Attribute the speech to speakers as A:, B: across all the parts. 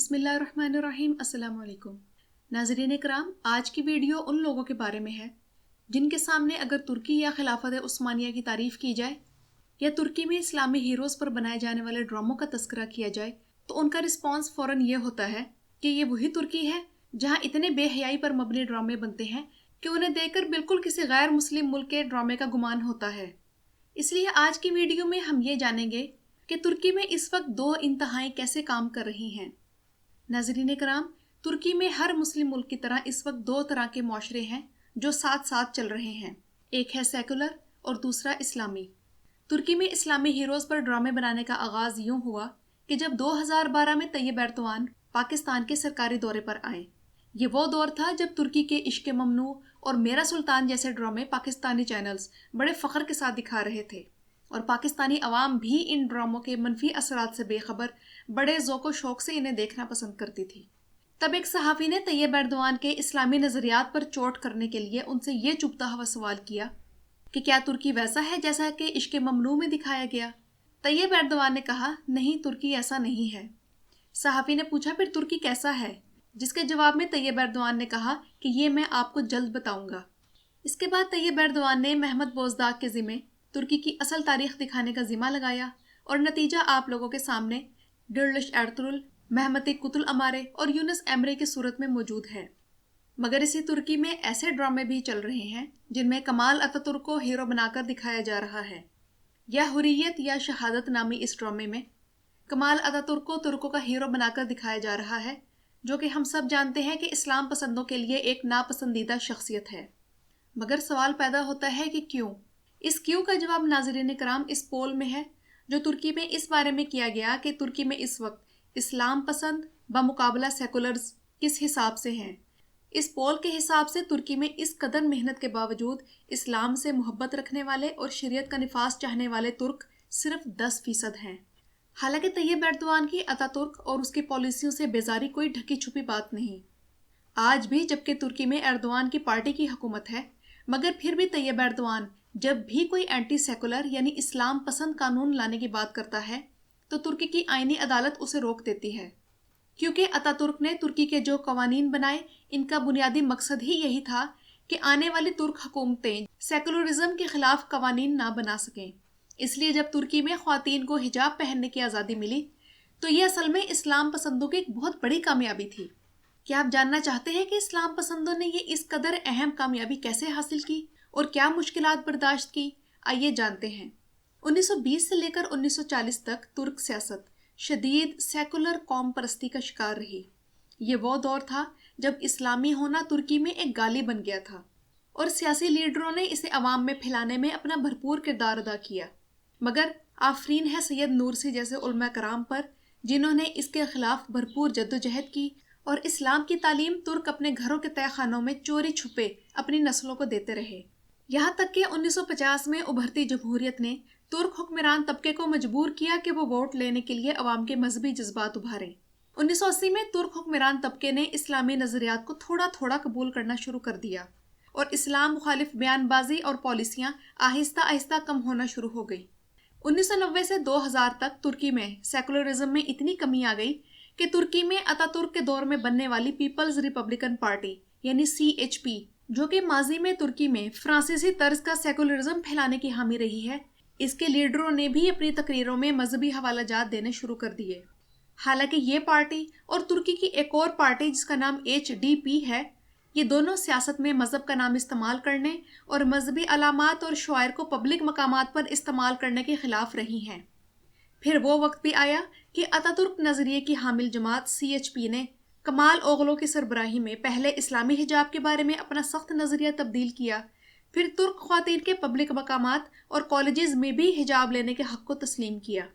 A: बिस्मिल्लाहिर्रहमानिर्रहीम। अस्सलाम वालेकुम नाज़रीन कराम, आज की वीडियो उन लोगों के बारे में है जिनके सामने अगर तुर्की या खिलाफत उस्मानिया की तारीफ़ की जाए या तुर्की में इस्लामी हीरोज़ पर बनाए जाने वाले ड्रामों का तस्करा किया जाए तो उनका रिस्पॉन्स फ़ौरन ये होता है कि ये वही तुर्की है जहाँ इतने बेहयाई पर मबनी ड्रामे बनते हैं कि उन्हें देखकर बिल्कुल किसी गैर मुस्लिम मुल्क के ड्रामे का गुमान होता है। इसलिए आज की वीडियो में हम ये जानेंगे कि तुर्की में इस वक्त दो इंतहाएं कैसे काम कर रही हैं। नाज़रीन कराम, तुर्की में हर मुस्लिम मुल्क की तरह इस वक्त दो तरह के माशरे हैं जो साथ साथ चल रहे हैं। एक है सेकुलर और दूसरा इस्लामी। तुर्की में इस्लामी हीरोज़ पर ड्रामे बनाने का आगाज़ यूं हुआ कि जब 2012 में तैयब एर्दोआन पाकिस्तान के सरकारी दौरे पर आए। ये वो दौर था जब तुर्की के इश्क ममनू और मेरा सुल्तान जैसे ड्रामे पाकिस्तानी चैनल्स बड़े फ़ख्र के साथ दिखा रहे थे और पाकिस्तानी अवाम भी इन ड्रामों के मनफी असरात से बेखबर बड़े ज़ौक़ शौक़ से इन्हें देखना पसंद करती थी। तब एक सहाफ़ी ने तैयब एर्दोआन के इस्लामी नज़रियात पर चोट करने के लिए उनसे ये चुभता हुआ सवाल किया कि क्या तुर्की वैसा है जैसा कि इश्क ममनू में दिखाया गया। तैयब एर्दोआन ने कहा, नहीं, तुर्की ऐसा नहीं है। सहाफ़ी ने पूछा, फिर तुर्की कैसा है? जिसके जवाब में तैयब एर्दोआन ने कहा कि ये मैं आपको जल्द बताऊंगा। इसके बाद तैयब एर्दोआन ने महमद बोज़दाग के ज़िम्मे तुर्की की असल तारीख दिखाने का ज़िम्मा लगाया और नतीजा आप लोगों के सामने डुर्लिश एर्तुगरुल, महमती कुतुल अमारे और यूनुस एमरे की सूरत में मौजूद है। मगर इसी तुर्की में ऐसे ड्रामे भी चल रहे हैं जिनमें कमाल अतातुर्क को हीरो बनाकर दिखाया जा रहा है। या हुर्रियत या शहादत नामी इस ड्रामे में कमाल अतातुर्क को तुर्कों का हीरो बनाकर दिखाया जा रहा है, जो कि हम सब जानते हैं कि इस्लाम पसंदों के लिए एक नापसंदीदा शख्सियत है। मगर सवाल पैदा होता है कि क्यों? इस क्यों का जवाब नाज़रीन कराम इस पोल में है जो तुर्की में इस बारे में किया गया कि तुर्की में इस वक्त इस्लाम पसंद बमुकाबला सेकुलर्स किस हिसाब से हैं। इस पोल के हिसाब से तुर्की में इस कदर मेहनत के बावजूद इस्लाम से मोहब्बत रखने वाले और शरीयत का निफाज चाहने वाले तुर्क सिर्फ 10% हैं। हालांकि तैयब एर्दोआन की अतातुर्क और उसकी पॉलिसियों से बेजारी कोई ढकी छुपी बात नहीं। आज भी जबकि तुर्की में एर्दोआन की पार्टी की हुकूमत है, मगर फिर भी तैयब एर्दोआन जब भी कोई एंटी सेकुलर यानी इस्लाम पसंद कानून लाने की बात करता है तो तुर्की की आईनी अदालत उसे रोक देती है, क्योंकि अतातुर्क ने तुर्की के जो कवानीन बनाए इनका बुनियादी मकसद ही यही था कि आने वाली तुर्क हुकूमतें सेकुलरिज्म के खिलाफ कवानीन ना बना सकें। इसलिए जब तुर्की में ख्वातीन को हिजाब पहनने की आज़ादी मिली तो ये असल में इस्लाम पसंदों की एक बहुत बड़ी कामयाबी थी। क्या आप जानना चाहते हैं कि इस्लाम पसंदों ने ये इस कदर अहम कामयाबी कैसे हासिल की और क्या मुश्किलात बर्दाश्त की? आइए जानते हैं। 1920 से लेकर 1940 तक तुर्क सियासत शदीद सेकुलर कौम परस्ती का शिकार रही। ये वो दौर था जब इस्लामी होना तुर्की में एक गाली बन गया था और सियासी लीडरों ने इसे अवाम में फैलाने में अपना भरपूर किरदार अदा किया। मगर आफरीन है सैयद नूरसी जैसे उलमा कराम पर, जिन्होंने इसके खिलाफ भरपूर जद्दोजहद की और इस्लाम की तालीम तुर्क अपने घरों के तहखानों में चोरी छुपे अपनी नस्लों को देते रहे। यहाँ तक कि 1950 में उभरती जमहूरियत ने तुर्क हुक्मरान तबके को मजबूर किया कि वो वोट लेने के लिए अवाम के मजहबी जज्बात उभारें। 1980 में तुर्क हुक्मरान तबके ने इस्लामी नज़रियात को थोड़ा थोड़ा कबूल करना शुरू कर दिया और इस्लाम मुखालिफ बयानबाजी और पॉलिसियाँ आहिस्ता आहिस्ता कम होना शुरू हो गई। 1990 से 2000 तक तुर्की में सेकुलरिज्म में इतनी कमी आ गई कि तुर्की में अतातुर्क के दौर में बनने वाली पीपल्स रिपब्लिकन पार्टी यानी CHP, जो कि माजी में तुर्की में फ्रांसीसी तर्ज का सेकुलरिज्म फैलाने की हामी रही है, इसके लीडरों ने भी अपनी तकरीरों में मजहबी हवालाजात देने शुरू कर दिए। हालांकि ये पार्टी और तुर्की की एक और पार्टी जिसका नाम HDP है, ये दोनों सियासत में मजहब का नाम इस्तेमाल करने और मजहबी अलामात और शुआयर को पब्लिक मकामात पर इस्तेमाल करने के खिलाफ रही हैं। फिर वो वक्त भी आया कि अतातुर्क नज़रिए की हामिल जमात CHP ने कमाल ओगलो की सरबराही में पहले इस्लामी हिजाब के बारे में अपना सख्त नज़रिया तब्दील किया, फिर तुर्क ख्वातीन के पब्लिक मकामात और कॉलेजेस में भी हिजाब लेने के हक़ को तस्लीम किया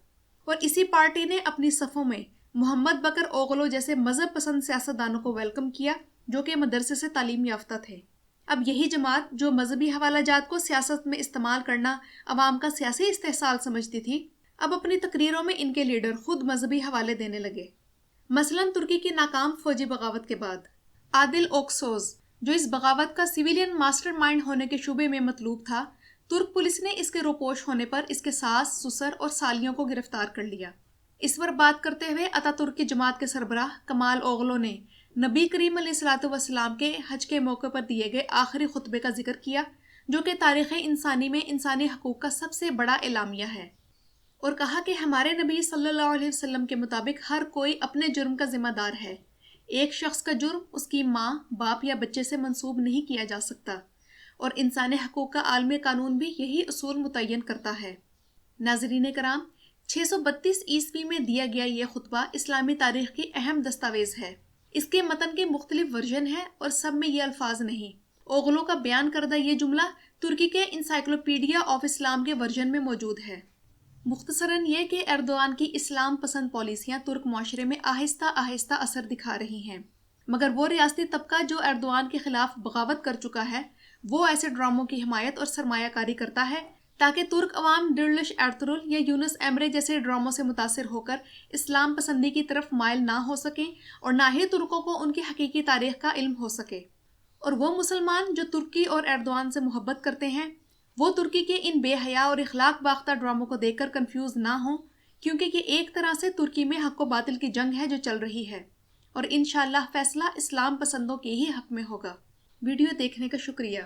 A: और इसी पार्टी ने अपनी सफ़ों में मोहम्मद बकर ओगलो जैसे मज़हब पसंद सियासतदानों को वेलकम किया जो कि मदरसे से तालीम याफ्ता थे। अब यही जमात जो मजहबी हवालाजात को सियासत में इस्तेमाल करना अवाम का सियासी इस्तेहसाल समझती थी, अब अपनी तकरीरों में इनके लीडर खुद मजहबी हवाले देने लगे। मसलन तुर्की की नाकाम फौजी बगावत के बाद आदिल ओक्सोज, जो इस बगावत का सिविलियन मास्टरमाइंड होने के शुबे में मतलूब था, तुर्क पुलिस ने इसके रोपोश होने पर इसके सास, ससुर और सालियों को गिरफ्तार कर लिया। اس پر بات کرتے ہوئے اتاتürk کی جماعت کے سربراہ کمال اوغلو نے نبی کریم علیہ الصلوۃ والسلام کے حج کے موقع پر دیے گئے آخری خطبے کا ذکر کیا، جو کہ تاریخ انسانی میں انسانی حقوق کا سب سے بڑا اعلامیہ ہے، اور کہا کہ ہمارے نبی صلی اللہ علیہ وسلم کے مطابق ہر کوئی اپنے جرم کا ذمہ دار ہے۔ ایک شخص کا جرم اس کی ماں، باپ یا بچے سے منسوب نہیں کیا جا سکتا، اور انسانی حقوق کا عالمی قانون بھی یہی اصول متعین کرتا ہے۔ ناظرین کرام، 632 عیسوی میں دیا گیا یہ خطبہ اسلامی تاریخ کی اہم دستاویز ہے۔ اس کے متن کے مختلف ورژن ہیں اور سب میں یہ الفاظ نہیں۔ اوغلو کا بیان کردہ یہ جملہ ترکی کے انسائکلوپیڈیا آف اسلام کے ورژن میں موجود ہے۔ مختصراً یہ کہ ایردوان کی اسلام پسند پالیسیاں ترک معاشرے میں آہستہ آہستہ اثر دکھا رہی ہیں، مگر وہ ریاستی طبقہ جو ایردوان کے خلاف بغاوت کر چکا ہے، وہ ایسے ڈراموں کی حمایت اور سرمایہ کاری کرتا ہے تاکہ ترک عوام ڈرلش ایرترل یا یونس ایمرے جیسے ڈراموں سے متاثر ہو کر اسلام پسندی کی طرف مائل نہ ہو سکیں، اور نہ ہی ترکوں کو ان کی حقیقی تاریخ کا علم ہو سکے۔ اور وہ مسلمان جو ترکی اور ایردوان سے محبت کرتے ہیں، وہ ترکی کے ان بے حیا اور اخلاق باختہ ڈراموں کو دیکھ کر کنفیوز نہ ہوں، کیونکہ یہ ایک طرح سے ترکی میں حق و باطل کی جنگ ہے جو چل رہی ہے، اور انشاءاللہ فیصلہ اسلام پسندوں کے ہی حق میں ہوگا۔ ویڈیو دیکھنے کا شکریہ۔